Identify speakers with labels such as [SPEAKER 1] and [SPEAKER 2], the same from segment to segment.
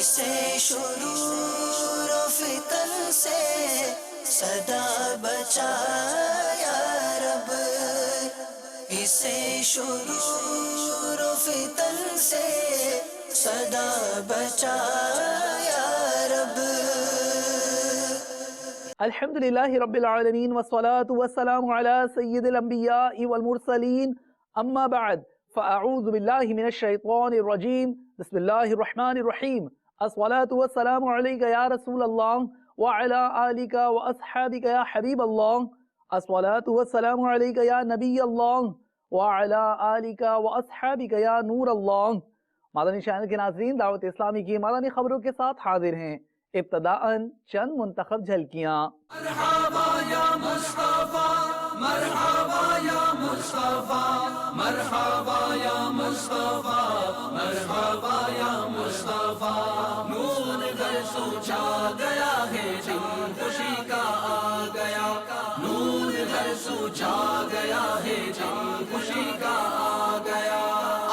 [SPEAKER 1] اسے شرور و فتن سے صدا بچا یا رب، اسے شرور و فتن سے صدا بچا یا رب۔
[SPEAKER 2] الحمدللہ رب العالمین والصلاة والسلام علی سید الانبیاء والمرسلین، اما بعد فاعوذ باللہ من الشیطان الرجیم، بسم اللہ الرحمن الرحیم۔ الصلاة والسلام علیک یا رسول اللہ وعلی آلک واصحابک یا حبیب اللہ، الصلاة والسلام علیک یا نبی اللہ وعلی آلک واصحابک یا نور اللہ۔ مدنی چینل کے ناظرین، دعوت اسلامی کی مدنی خبروں کے ساتھ حاضر ہیں۔ ابتداءً چند منتخب جھلکیاں۔
[SPEAKER 1] مرحبا یا مصطفیٰ، مرحبا یا مصطفیٰ، مرحبا یا مصطفیٰ، مرحبا یا مصطفیٰ، نور گھر سو چھا گیا ہے، دن خوشی کا آ گیا، نور گھر سو چھا گیا ہے، دن خوشی کا آ گیا۔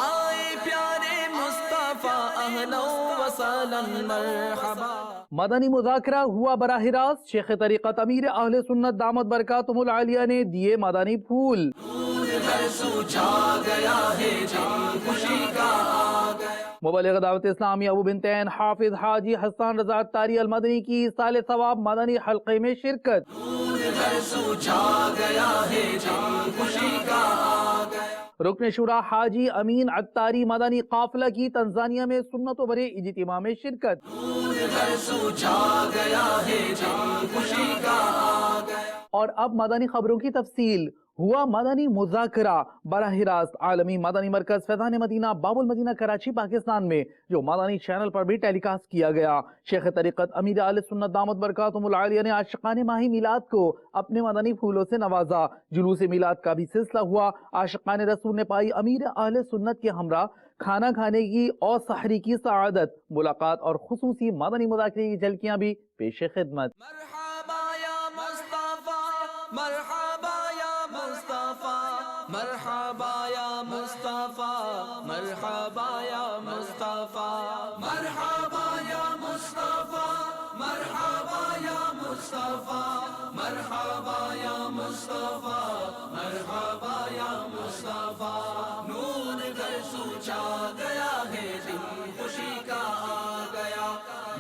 [SPEAKER 1] آئے پیارے مصطفیٰ، اہلا وسہلا مرحبا۔
[SPEAKER 2] مدنی مذاکرہ ہوا براہ راست، شیخ طریقت امیر اہل سنت دامت برکاتہم العالیہ نے دیے مدنی پھول۔
[SPEAKER 1] نور گھر سو چھا گیا ہے، دن خوشی کا آ گیا۔
[SPEAKER 2] مبلغ دعوت اسلامی ابو بنتین حافظ حاجی حسان رضا اتاری المدنی کی سال ثواب مدنی حلقے میں شرکت۔
[SPEAKER 1] نور گھر سو چھا گیا ہے، دن خوشی کا آ گیا۔
[SPEAKER 2] رکن شورا حاجی امین اتاری مدنی قافلہ کی تنزانیہ میں سنت و برے اجتماع میں شرکت۔
[SPEAKER 1] نور گھر سو چھا گیا ہے، دن خوشی کا آ گیا۔
[SPEAKER 2] اور اب مدنی خبروں کی تفصیل۔ ہوا مدنی مذاکرہ براہ راست عالمی مدنی مرکز فیضان مدینہ باب المدینہ کراچی پاکستان میں، جو مدنی چینل پر بھی ٹیلی کاسٹ کیا گیا۔ شیخ طریقت امیر اہل سنت دامت برکاتہم العالیہ نے عاشقان ماہ میلاد کو اپنے مدنی پھولوں سے نوازا۔ جلوس میلاد کا بھی سلسلہ ہوا۔ عاشقان رسول نے پائی امیر اہل سنت کے ہمراہ کھانا کھانے کی اور سحری کی سعادت، ملاقات اور خصوصی مدنی مذاکرے کی جھلکیاں بھی پیش خدمت۔
[SPEAKER 1] مرحبا یا مصطفیٰ، مرحبا یا مصطفیٰ، مرحبا یا مصطفیٰ، مرحبا یا مصطفیٰ، مرحبا یا مصطفیٰ، مرحبا یا مصطفیٰ، مرحبا یا مصطفیٰ، مرحبا یا مصطفیٰ، نور گھر سو چھا گیا ہے، دن خوشی کا آ گیا،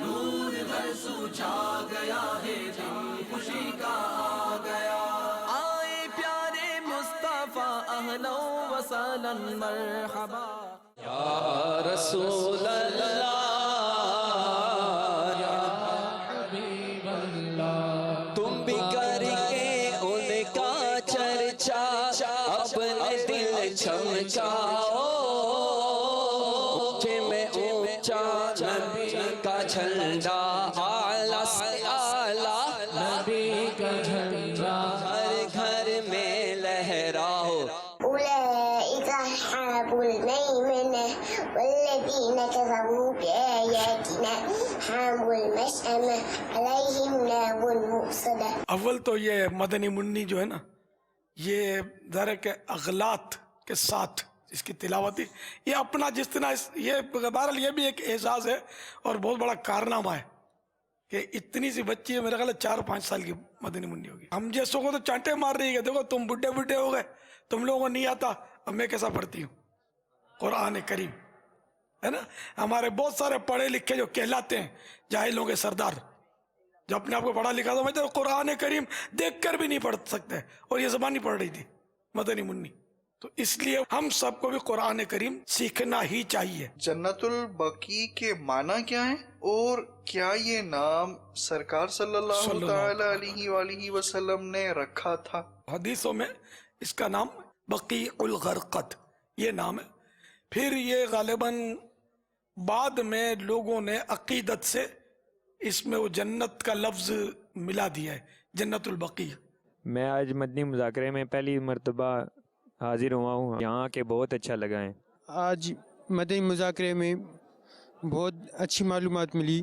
[SPEAKER 1] نور گھر سو چھا گیا ہے، دن خوشی کا آ گیا۔ آئے پیارے مصطفیٰ، اہلا وسہلا مرحبا۔ یا رسول اللہ، یا حبیب اللہ، تم بھی کر کے ان کا چرچا اپنے دل چھمچاؤ، اونچے میں اونچا نبی کا جھنڈا، اعلیٰ سے اعلیٰ نبی کا جھنڈا، ہر گھر میں لہراؤ۔
[SPEAKER 3] أولئك أصحاب الميمنة والذين كفروا بآياتنا حمل المشأمة عليهم نار مؤصدة۔
[SPEAKER 4] اول تو یہ مدنی منی جو ہے نا، یہ ذرا کہ اغلاط کے ساتھ اس کی تلاوت ہے، یہ اپنا جس طرح یہ بہرحال یہ بھی ایک اعزاز ہے اور بہت بڑا کارنامہ ہے کہ اتنی سی بچی ہے، میرا خیال ہے 4-5 سال کی مدنی منی ہوگی۔ ہم جیسوں کو تو چانٹے مار رہی ہے، دیکھو تم بڈھے بڈھے ہو گئے، تم لوگوں کو نہیں آتا، اب میں کیسا پڑھتی ہوں قرآن کریم، ہے نا۔ ہمارے بہت سارے پڑھے لکھے جو کہلاتے ہیں جاہلوں کے سردار، جو اپنے آپ کو پڑھا لکھا تو میں تو قرآن کریم دیکھ کر بھی نہیں پڑھ سکتے، اور یہ زبان نہیں پڑھ رہی تھی مدنی منی۔ تو اس لیے ہم سب کو بھی قرآن کریم سیکھنا ہی چاہیے۔
[SPEAKER 5] جنت البقیع کے معنی کیا ہیں، اور کیا یہ نام سرکار صلی اللہ تعالی علیہ وآلہ وسلم نے رکھا تھا؟
[SPEAKER 4] حدیثوں میں اس کا نام بقیع الغرقد یہ نام ہے۔ پھر یہ غالباً بعد میں لوگوں نے عقیدت سے اس میں وہ جنت کا لفظ ملا دیا ہے، جنت البقیع۔
[SPEAKER 6] میں آج مدنی مذاکرے میں پہلی مرتبہ حاضر ہوا ہوں، یہاں کے بہت اچھا لگا ہے۔
[SPEAKER 7] آج مدنی مذاکرے میں بہت اچھی معلومات ملی،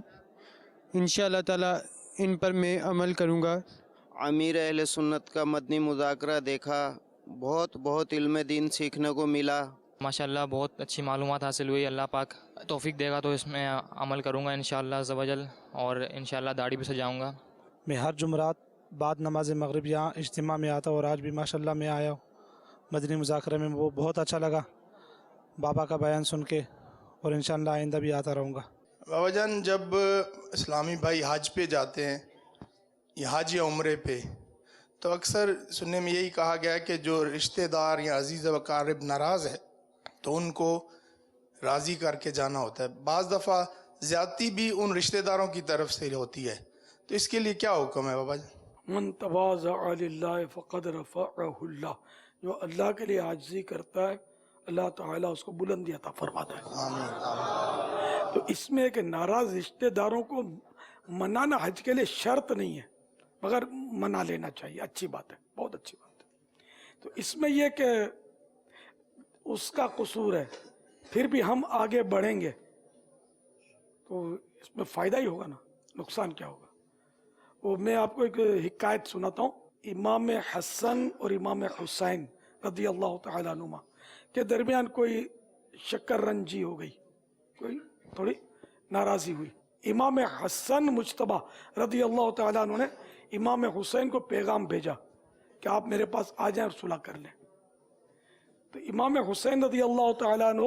[SPEAKER 7] انشاءاللہ تعالی ان پر میں عمل کروں گا۔
[SPEAKER 8] امیر اہل سنت کا مدنی مذاکرہ دیکھا، بہت علم دین سیکھنے کو ملا، ماشاءاللہ بہت اچھی معلومات حاصل ہوئی. اللہ پاک توفیق دے گا تو اس میں عمل کروں گا انشاءاللہ عز و جل, اور انشاءاللہ داڑھی بھی سجاؤں گا.
[SPEAKER 9] میں ہر جمعرات بعد نماز مغرب یہاں اجتماع میں آتا ہوں، اور آج بھی ماشاءاللہ میں آیا ہوں مدنی مذاکرہ میں. وہ بہت اچھا لگا بابا کا بیان سن کے، اور انشاءاللہ آئندہ بھی آتا رہوں گا.
[SPEAKER 10] بابا جان، جب اسلامی بھائی حج پہ جاتے ہیں یا حج یا عمرے پہ، تو اکثر سننے میں یہی کہا گیا ہے کہ جو رشتہ دار یا عزیز و اقارب ناراض ہے تو ان کو راضی کر کے جانا ہوتا ہے. بعض دفعہ زیادتی بھی ان رشتہ داروں کی طرف سے ہوتی ہے، تو اس کے لیے کیا حکم ہے بابا جان؟
[SPEAKER 4] من تواضع للہ فقد رفعہ اللہ، جو اللہ کے لیے عاجزی کرتا ہے اللہ تعالیٰ اس کو بلندی عطا فرماتا ہے.
[SPEAKER 10] آمین.
[SPEAKER 4] تو اس میں کہ ناراض رشتہ داروں کو منانا حج کے لیے شرط نہیں ہے، مگر منا لینا چاہیے. اچھی بات ہے، بہت اچھی بات ہے. تو اس میں یہ کہ اس کا قصور ہے، پھر بھی ہم آگے بڑھیں گے تو اس میں فائدہ ہی ہوگا نا، نقصان کیا ہوگا. وہ میں آپ کو ایک حکایت سناتا ہوں. امام حسن اور امام حسین رضی اللہ تعالیٰ عنہما کے درمیان کوئی شکر رنجی ہو گئی، کوئی تھوڑی ناراضی ہوئی. امام حسن مجتبی رضی اللہ تعالیٰ عنہ نے امام حسین کو پیغام بھیجا کہ آپ میرے پاس آ جائیں اور صلح کر لیں. تو امام حسین رضی اللہ تعالیٰ عنہ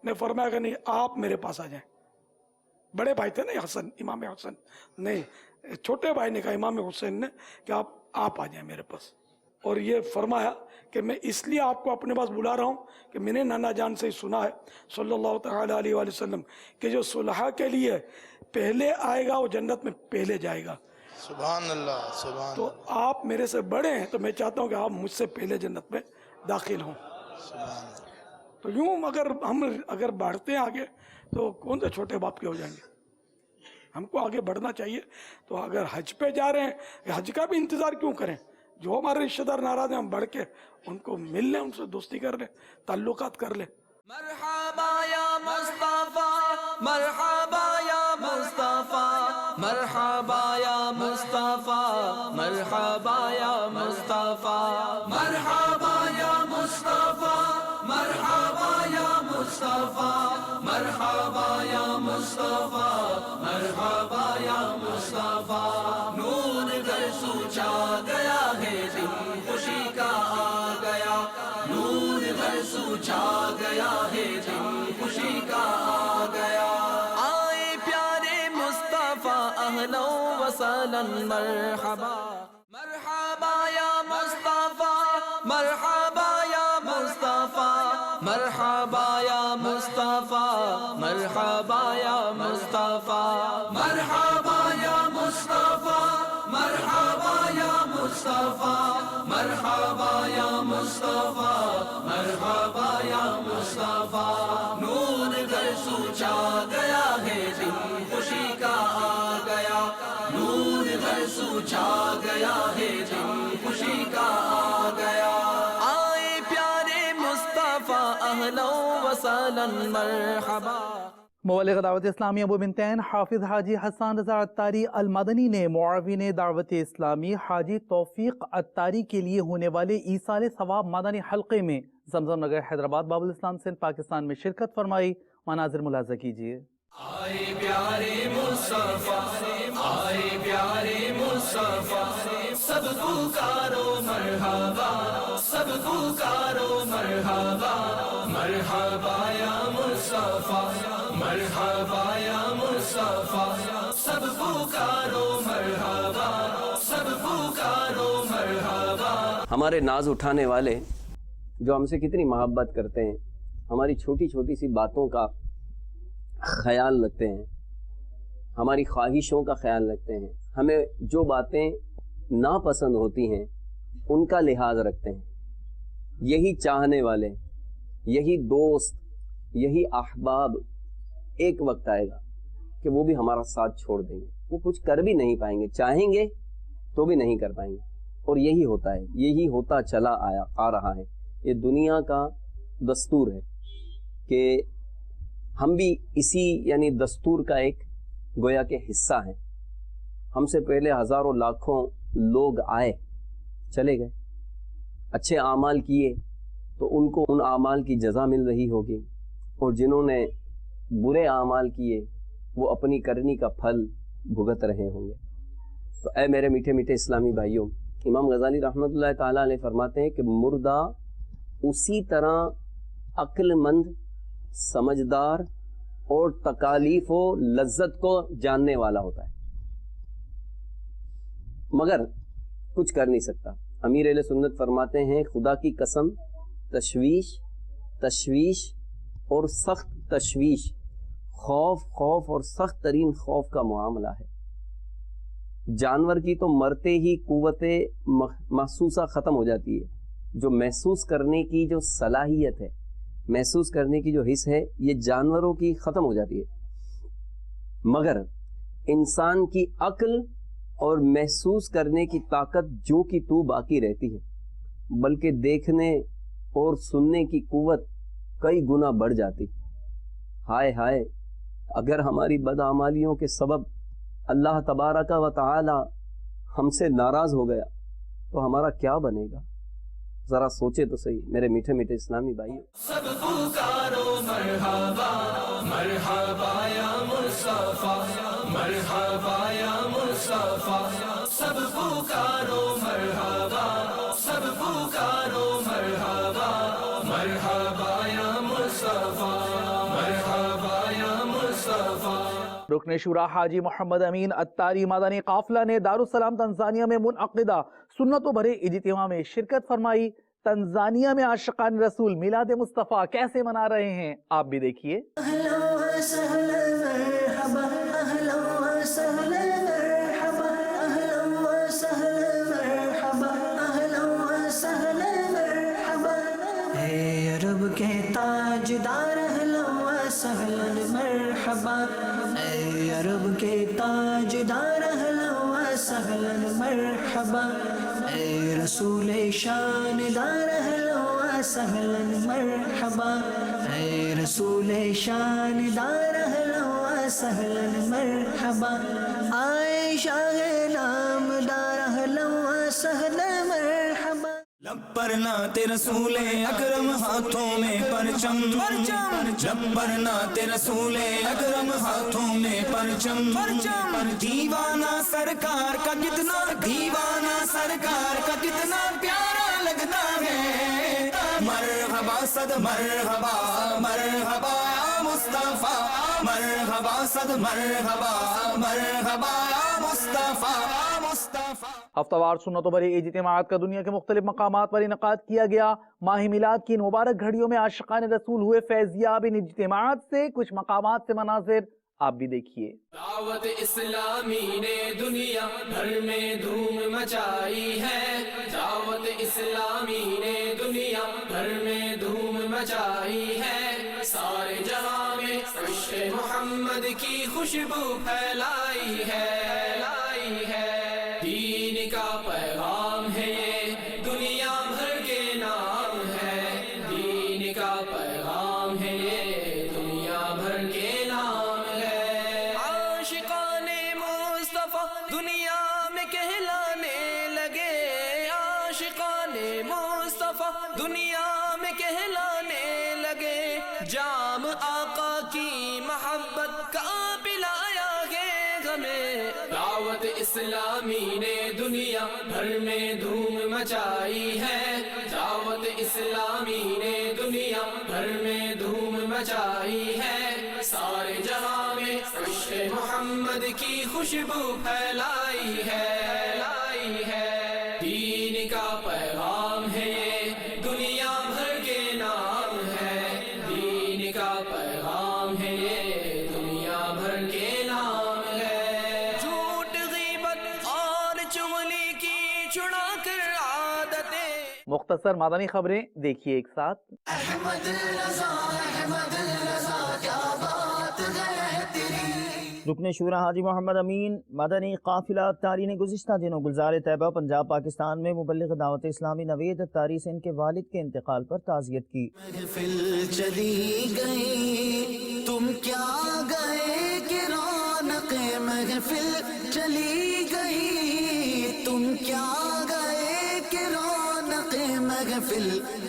[SPEAKER 4] نے فرمایا کہ نہیں، آپ میرے پاس آ جائیں. بڑے بھائی تھے نا حسن، امام حسن نہیں، چھوٹے بھائی نے کہا امام حسین نے کہ آپ آ جائیں میرے پاس. اور یہ فرمایا کہ میں اس لیے آپ کو اپنے پاس بلا رہا ہوں کہ میں نے نانا جان سے ہی سنا ہے صلی اللہ تعالیٰ علیہ وآلہ وسلم کہ جو صلح کے لیے پہلے آئے گا وہ جنت میں پہلے جائے گا.
[SPEAKER 10] سبحان اللہ، سبحان
[SPEAKER 4] تو
[SPEAKER 10] اللہ.
[SPEAKER 4] آپ میرے سے بڑے ہیں تو میں چاہتا ہوں کہ آپ مجھ سے پہلے جنت میں داخل ہوں. تو یوں اگر بڑھتے ہیں آگے تو کون سے چھوٹے باپ کے ہو جائیں گے. ہم کو آگے بڑھنا چاہیے. تو اگر حج پہ جا رہے ہیں، حج کا بھی انتظار کیوں کریں؟ جو ہمارے رشتہ دار ناراض ہیں ہم بڑھ کے ان کو مل لیں، ان سے دوستی کر لیں، تعلقات کر لیں.
[SPEAKER 1] مرحبا یا مصطفیٰ، مرحبا یا مصطفیٰ، مرحبا یا مصطفیٰ، مرحبا یا مصطفیٰ، مرحبا یا مصطفیٰ، مرحبا یا مصطفیٰ، مرحبا یا مصطفیٰ، مرحبا یا مصطفیٰ. نور گھر سوچا گیا ہے، دن خوشی کا آ گیا. نور گھر سوچا گیا ہے، دن خوشی کا آ گیا. آئے پیارے مصطفیٰ اہلا و سہلا مرحبا. مرحبا یا مصطفیٰ، مرحبا یا مصطفیٰ، مرحبا یا مصطفیٰ، مرحبا یا مصطفیٰ، مرحبا یا مصطفیٰ، مرحبا یا مصطفیٰ، مرحبا یا مصطفیٰ، مرحبا یا مصطفیٰ. نور گھر سوچا گیا ہے، دن خوشی کا آ گیا. نور گھر سوچا گیا ہے، دن خوشی کا آ گیا. آئے پیارے مصطفیٰ اہلا و سہلا مرحبا.
[SPEAKER 2] مبلغ دعوت اسلامی ابو بنتین حافظ حاجی حسان رضا عطاری المدنی نے معاون دعوت اسلامی حاجی توفیق عطاری کے لیے ہونے والے ایصال ثواب مدنی حلقے میں زمزم نگر حیدرآباد باب الاسلام سندھ پاکستان میں شرکت فرمائی. مناظر ملاحظہ کیجیے.
[SPEAKER 1] آئے پیارے مصطفیٰ، آئے پیارے مصطفیٰ، سب پکارو مرحبا، سب پکارو مرحبا. مرحبا یا مصطفیٰ، مرحبا یا مصطفیٰ، سب پکارو مرحبا، سب پکارو مرحبا.
[SPEAKER 11] ہمارے ناز اٹھانے والے جو ہم سے کتنی محبت کرتے ہیں، ہماری چھوٹی چھوٹی سی باتوں کا خیال رکھتے ہیں، ہماری خواہشوں کا خیال رکھتے ہیں، ہمیں جو باتیں ناپسند ہوتی ہیں ان کا لحاظ رکھتے ہیں. یہی چاہنے والے، یہی دوست، یہی احباب ایک وقت آئے گا کہ وہ بھی ہمارا ساتھ چھوڑ دیں گے. وہ کچھ کر بھی نہیں پائیں گے، چاہیں گے تو بھی نہیں کر پائیں گے. اور یہی ہوتا ہے، یہی ہوتا چلا آ رہا ہے. یہ دنیا کا دستور ہے کہ ہم بھی اسی یعنی دستور کا ایک گویا کے حصہ ہیں. ہم سے پہلے ہزاروں لاکھوں لوگ آئے، چلے گئے، اچھے اعمال کیے، تو ان کو ان اعمال کی جزا مل رہی ہوگی، اور جنہوں نے برے اعمال کیے وہ اپنی کرنی کا پھل بھگت رہے ہوں گے۔ تو اے میرے میٹھے میٹھے اسلامی بھائیوں، امام غزالی رحمۃ اللہ تعالیٰ علیہ فرماتے ہیں کہ مردہ اسی طرح عقل مند، سمجھدار اور تکالیف و لذت کو جاننے والا ہوتا ہے، مگر کچھ کر نہیں سکتا۔ امیر اہل سنت فرماتے ہیں خدا کی قسم، تشویش اور سخت تشویش، خوف اور سخت ترین خوف کا معاملہ ہے۔ جانور کی تو مرتے ہی قوت محسوسہ ختم ہو جاتی ہے، جو محسوس کرنے کی جو صلاحیت ہے، محسوس کرنے کی جو حس ہے، یہ جانوروں کی ختم ہو جاتی ہے، مگر انسان کی عقل اور محسوس کرنے کی طاقت جو کی تو باقی رہتی ہے، بلکہ دیکھنے اور سننے کی قوت کئی گنا بڑھ جاتی۔ ہائے ہائے، اگر ہماری بدعمالیوں کے سبب اللہ تبارک و تعالی ہم سے ناراض ہو گیا تو ہمارا کیا بنے گا؟ ذرا سوچے تو صحیح میرے میٹھے میٹھے اسلامی بھائیوں۔
[SPEAKER 1] سب پکارو مرحبا مرحبا یا مصطفیٰ، مرحبا یا مصطفیٰ، سب پکارو مرحبا، سب پکارو مرحبا مرحبا یا مصطفیٰ، مرحبا یا مصطفیٰ۔
[SPEAKER 2] رکن شورا حاجی محمد امین اتاری مدنی قافلہ نے دارالسلام تنزانیہ میں منعقدہ سنتوں بھرے اجتماع میں شرکت فرمائی۔ تنزانیہ میں عاشقان رسول میلاد مصطفیٰ کیسے منا رہے ہیں آپ بھی دیکھیے۔
[SPEAKER 12] اے عرب کے تاجدار اہلا و سہلا مرحبا، اے عرب کے تاجدار اہلا و سہلا مرحبا، اے رسول شاندار اہلا و سہلا مرحبا، اے رسول شاندار اہلا و سہلا مرحبا، آئے شاہ نامدار اہلا و سہلا مرحبا۔
[SPEAKER 1] لب پر نعت رسول اکرم، ہاتھوں میں پرچم، لب پر نعت رسول اکرم، ہاتھوں میں پرچم، دیوانہ سرکار کا کتنا، دیوانہ سرکار کا کتنا پیارا لگتا ہے۔ مرحبا صد مرحبا مرحبا یا مصطفیٰ، مرحبا صد مرحبا مرحبا یا مصطفیٰ، مصطفیٰ۔
[SPEAKER 2] ہفتہ وار سنتوں بھرے اجتماعات کا دنیا کے مختلف مقامات پر انعقاد کیا گیا۔ ماہ میلاد کی ان مبارک گھڑیوں میں عاشقان رسول ہوئے فیضیاب۔ ان اجتماعات سے کچھ مقامات سے مناظر آپ بھی دیکھیے۔
[SPEAKER 1] دعوت اسلامی نے دنیا بھر میں دھوم مچائی ہے، دعوت اسلامی نے دنیا بھر میں دھوم مچائی ہے، سارے جہاں میں عشق محمد کی خوشبو پھیلائی ہے، لائی ہے۔ دین کا پیغام ہے یہ، دنیا بھر کے نام ہے، دین کا پیغام ہے یہ، دنیا بھر کے نام ہے۔ عاشقان مصطفیٰ دنیا میں کہلانے لگے، عاشقان مصطفیٰ دنیا میں کہلانے لگے، جام آقا کی محبت کا پلایا ہے ہمیں۔ دعوت اسلامی نے دنیا بھر میں دھوم مچائی ہے، دعوت اسلامی نے دنیا بھر میں دھوم مچائی ہے، سارے جہاں میں عشق محمد کی خوشبو پھیلائی ہے، لائی ہے۔ دین کا پیغام ہے یہ، دنیا بھر کے نام ہے، دین کا پیغام ہے یہ، دنیا بھر کے نام ہے۔ جھوٹ غیبت اور چغلی کی چھڑا کر عادتیں۔
[SPEAKER 2] مختصر مدنی خبریں دیکھیے ایک ساتھ۔
[SPEAKER 12] احمد رضا، احمد رضا کیا بات ہے تیری۔
[SPEAKER 13] رکن شورا حاجی محمد امین مدنی قافلہ اتاری نے گزشتہ دنوں گلزار طیبہ پنجاب پاکستان میں مبلغ دعوت اسلامی نوید اتاری سے ان کے والد کے انتقال پر تعزیت کی۔
[SPEAKER 12] محفل چلی گئی تم کیا گئے کہ رونق محفل چلی گئی تم کیا گئے کہ رونق محفل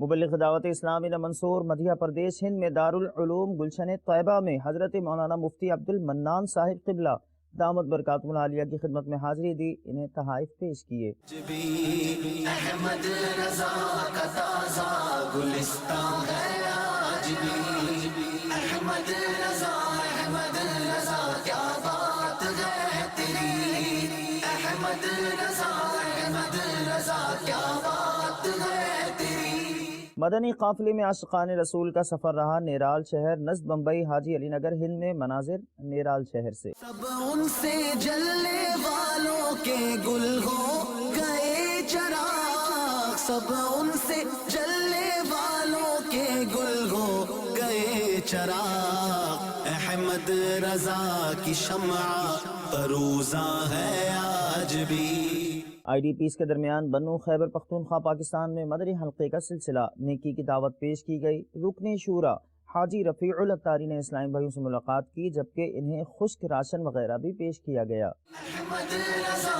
[SPEAKER 13] مبلغ دعوت اسلامی نے منصور مدھیہ پردیش ہند میں دارالعلوم گلشن طیبہ میں حضرت مولانا مفتی عبد المنان صاحب قبلہ دامت برکاتہ العالیہ کی خدمت میں حاضری دی، انہیں تحائف پیش کیے۔
[SPEAKER 12] احمد رضا کا تازہ گلستان ہے آج بھی، احمد رضا کیا بات ہے تیری، احمد رضا کیا بات ہے تیری۔
[SPEAKER 13] مدنی قافلے میں عاشقان رسول کا سفر رہا نیرال شہر نزد بمبئی حاجی علی نگر ہند میں مناظر نیرال شہر سے۔
[SPEAKER 12] سب ان سے جلنے والوں کے گل ہو گئے چراغ، سب ان سے جلنے والوں کے گل ہو گئے چراغ، احمد رضا کی شمع پروزاں ہے آج بھی۔
[SPEAKER 13] آئی ڈی پیز کے درمیان بنو خیبر پختونخوا پاکستان میں مدنی حلقے کا سلسلہ، نیکی کی دعوت پیش کی گئی۔ رکن شورا حاجی رفیع الاتاری نے اسلامی بھائیوں سے ملاقات کی، جبکہ انہیں خشک راشن وغیرہ بھی پیش کیا گیا۔
[SPEAKER 12] احمد رضا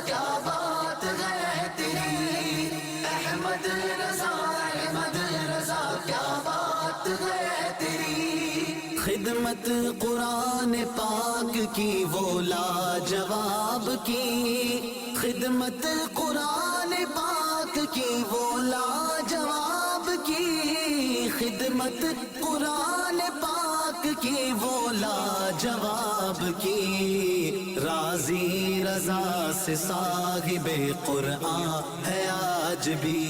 [SPEAKER 12] کیا بات ہے تیری، احمد رضا کیا بات ہے تیری، خدمت قرآن پاک کی وہ لاجواب کی، خدمت قرآن پاک کی وہ لاجواب کی، خدمت قرآن پاک کی وہ لاجواب کی، راضی رضا سے صاحب قرآن ہے آج بھی۔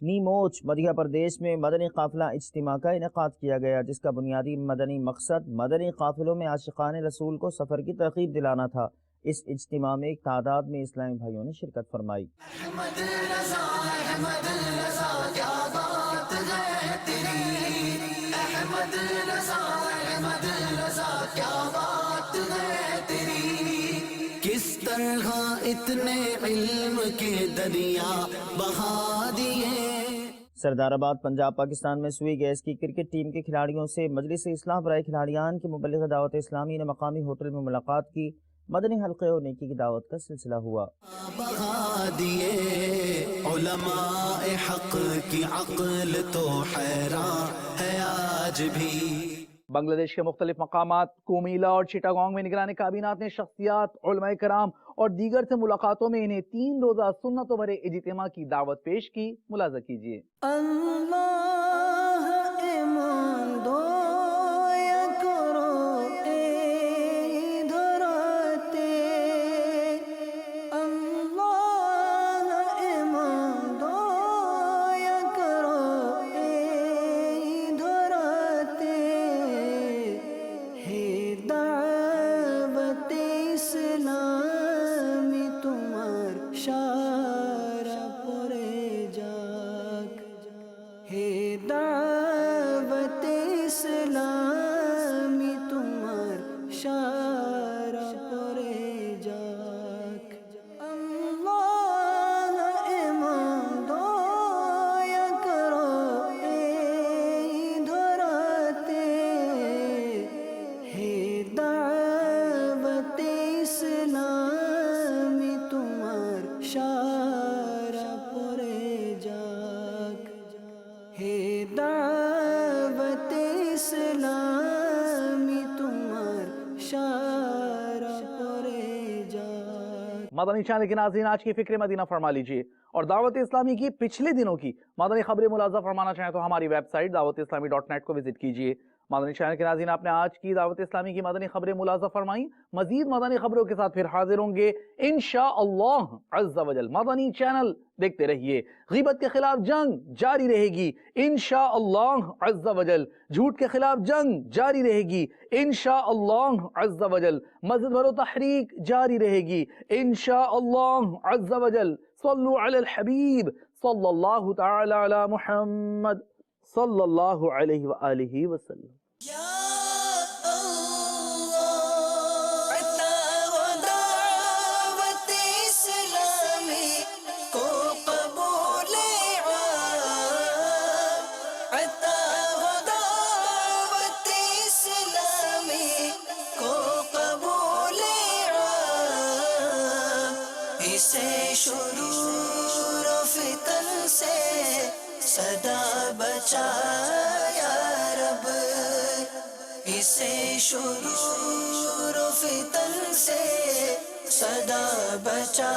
[SPEAKER 13] نیموچ مدھیہ پردیش میں مدنی قافلہ اجتماع کا انعقاد کیا گیا، جس کا بنیادی مدنی مقصد مدنی قافلوں میں عاشقان رسول کو سفر کی ترغیب دلانا تھا۔ اس اجتماع میں ایک تعداد میں اسلامی بھائیوں نے شرکت فرمائی۔
[SPEAKER 12] احمد رضا کیا بات ہے تیری، احمد رضا کیا بات ہے تیری، کس طرح اتنے علم کے دریا بہا دیے۔
[SPEAKER 13] سردار آباد پنجاب پاکستان میں سوئی گیس کی کرکٹ ٹیم کے کھلاڑیوں سے مجلس اصلاح برائے کھلاڑیان کے مبلغ دعوت اسلامی نے مقامی ہوٹل میں ملاقات کی۔ مدنی حلقے اور نیکی کی دعوت کا سلسلہ ہوا۔
[SPEAKER 12] بہا دیے علماء حق کی عقل تو حیران ہے آج بھی۔
[SPEAKER 2] بنگلہ دیش کے مختلف مقامات کومیلا اور چٹاگانگ میں نگران کابینات نے شخصیات، علماء کرام اور دیگر سے ملاقاتوں میں انہیں 3 روزہ سنتوں بھرے اجتماع کی دعوت پیش کی۔ ملاحظہ کیجیے۔
[SPEAKER 12] اللہ ایمان دو یا کرو اے دھراتے، اللہ ایمان دو یا کرو اے دھراتے، ہے دعوت اسلامی تمہار شارع پورے جاگ، ہے دعوت اسلامی تمہار شارع پورے جاگ، اللہ ایمان دو یا کرو اے دھراتے، ہے دعوت اسلامی تمہار شارع پورے جاگ، ہے دعوت اسلامی تمہار شارع پورے جاگ۔
[SPEAKER 2] مدنی چینل کے ناظرین، آج کی فکر مدینہ فرما لیجئے، اور دعوت اسلامی کی پچھلے دنوں کی مدنی خبریں ملاحظہ فرمانا چاہیں تو ہماری ویب سائٹ dawatIslami.net کو وزٹ کیجئے۔ مدنی چینل کے ناظرین، آپ نے آج کی دعوت اسلامی کی مدنی خبریں ملاحظہ فرمائیں۔ مزید مدنی خبروں کے ساتھ پھر حاضر ہوں گے انشاءاللہ عز و جل۔ مدنی چینل دیکھتے رہیے۔ غیبت کے خلاف جنگ جاری رہے گی انشاءاللہ عز و جل۔ جھوٹ کے خلاف جنگ جاری رہے گی انشاءاللہ عز و جل۔ مزید بھرو تحریک جاری رہے گی انشاءاللہ عز و جل۔ صلو علی الحبیب صلی اللہ تعالی علی محمد صلی اللہ علیہ وآلہ وسلم۔
[SPEAKER 12] سے شروع سے صدا بچا یا رب، اسے شرور و فتن سے صدا بچا